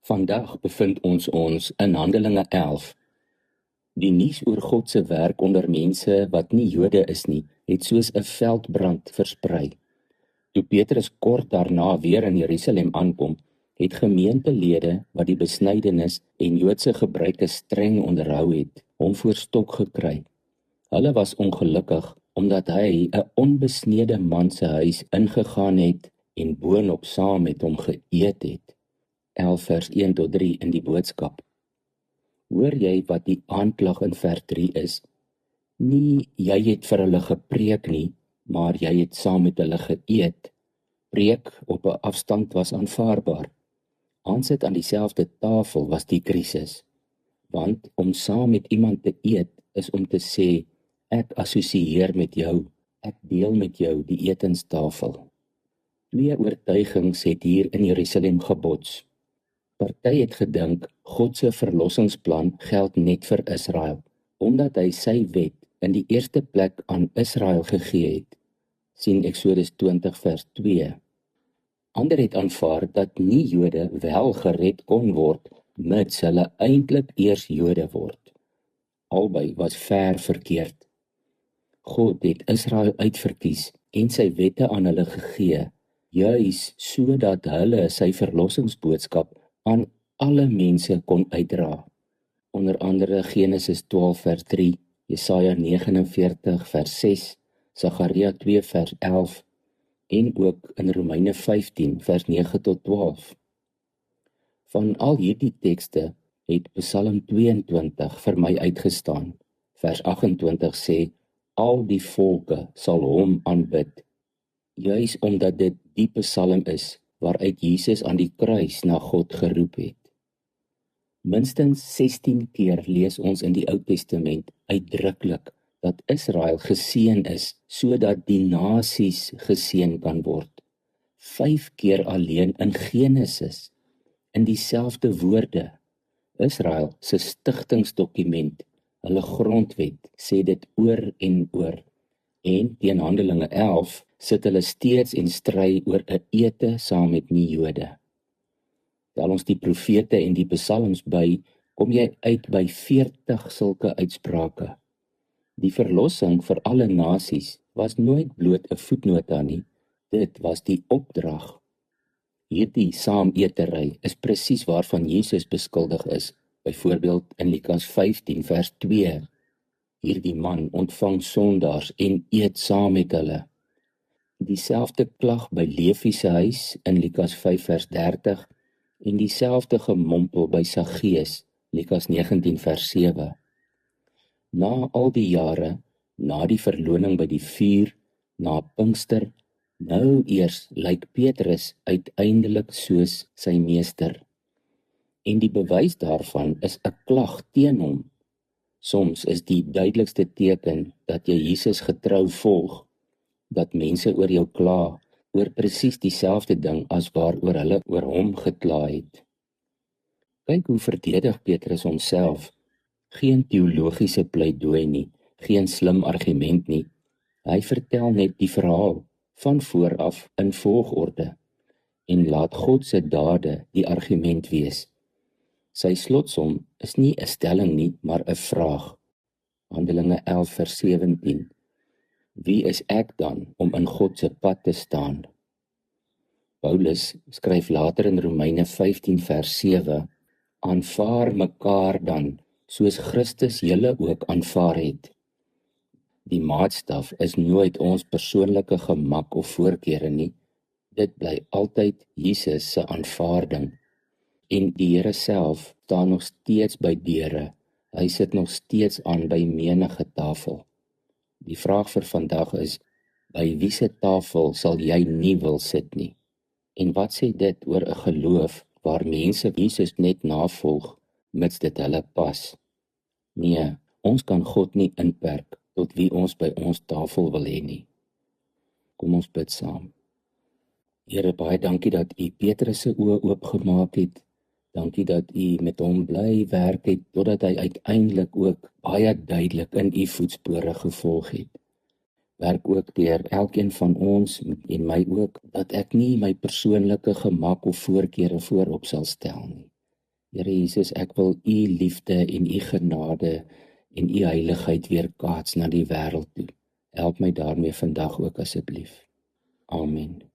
Vandag bevind ons in Handelinge 11. Die nuus oor God se werk onder mense wat nie Jode is nie, het soos 'n veldbrand versprei. Toe Petrus kort daarna weer in Jerusalem aankom, het gemeentelede wat die besnydenis en Joodse gebruike streng onderhou het, hom voor stok gekry. Hulle was ongelukkig omdat hy 'n onbesnede man se huis ingegaan het en boonop saam met hom geëet het. 11 vers 1 tot 3 in die boodskap. Hoor jy wat die aanklag in vers 3 is? Nie jy het vir hulle gepreek nie, maar jy het saam met hulle geëet. Preek op 'n afstand was aanvaarbaar. Aansit aan dieselfde tafel was die krisis. Want om saam met iemand te eet is om te sê, ek assosieer met jou, ek deel met jou die etenstafel. Twee oortuigings het hier in Jerusalem gebots. Party het gedink, God se verlossingsplan geld net vir Israel, omdat hy sy wet in die eerste plek aan Israel gegee het. Sien Eksodus 20 vers 2. Ander het aanvaar dat nie Jode wel gered kon word, mits hulle eintlik eers Jode word. Albei was ver verkeerd. God het Israel uitverkies en sy wette aan hulle gegee, juis sodat hulle sy verlossingsboodskap aan alle mense kon uitdra. Onder andere Genesis 12 vers 3, Jesaja 49 vers 6, Sagaria 2 vers 11 en ook in Romeine 15 vers 9 tot 12. Van al hierdie tekste het Psalm 22 vir my uitgestaan. Vers 28 sê, al die volke sal hom aanbid. Juis omdat dit die Psalm is, waaruit Jesus aan die kruis na God geroep het. Minstens 16 keer lees ons in die Ou Testament uitdruklik dat Israel geseën is, sodat die nasies geseën kan word. 5 keer alleen in Genesis, in dieselfde woorde. Israel se stigtingsdokument, hulle grondwet, sê dit oor en oor. En teen Handelinge 11 sit hulle steeds en stry oor 'n ete saam met nie-Jode. Tel ons die profete en die psalms by, kom jy uit by 40 sulke uitsprake. Die verlossing vir alle nasies was nooit bloot 'n voetnota nie, dit was die opdrag. Hierdie saametery is presies waarvan Jesus beskuldig is, byvoorbeeld in Lukas 15 vers 2. Hierdie man ontvang sondaars en eet saam met hulle. Dieselfde klag by Levi se huis in Lukas 5 vers 30 en dieselfde gemompel by Saggeus, Lukas 19 vers 7. Na al die jare, na die verloning by die vuur, na Pinkster, nou eers lyk Petrus uiteindelik soos sy meester. En die bewys daarvan is 'n klag teen hom. Soms is die duidelikste teken dat jy Jesus getrou volg, dat mense oor jou kla, oor presies dieselfde ding as waaroor hulle oor hom gekla het. Kyk hoe verdedig Petrus homself. Geen teologiese pleidooi nie, geen slim argument nie. Hy vertel net die verhaal, van vooraf in volgorde, en laat God se dade die argument wees. Sy slotsom is nie 'n stelling nie, maar 'n vraag. Handelinge 11 vers 17. Wie is ek dan om in God se pad te staan? Paulus skryf later in Romeine 15 vers 7, aanvaar mekaar dan, soos Christus julle ook aanvaar het. Die maatstaf is nooit ons persoonlike gemak of voorkeure nie, dit bly altyd Jesus se aanvaarding. En die Here self staan nog steeds by deure, hy sit nog steeds aan by menige tafel. Die vraag vir vandag is, by wie se tafel sal jy nie wil sit nie? En wat sê dit oor 'n geloof waar mense Jesus net navolg, mits dit hulle pas? Nee, ons kan God nie inperk tot wie ons by ons tafel wil hê nie. Kom ons bid saam. Here, baie dankie dat U Petrus se oë oopgemaak het. Dankie dat U met hom bly werk het, totdat hy uiteindelik ook baie duidelik in U voetspore gevolg het. Werk ook deur elkeen van ons en my ook, dat ek nie my persoonlike gemak of voorkeure voorop sal stel nie. Here Jesus, ek wil u liefde en u genade en u heiligheid weerkaats na die wêreld toe. Help my daarmee vandag ook asseblief. Amen.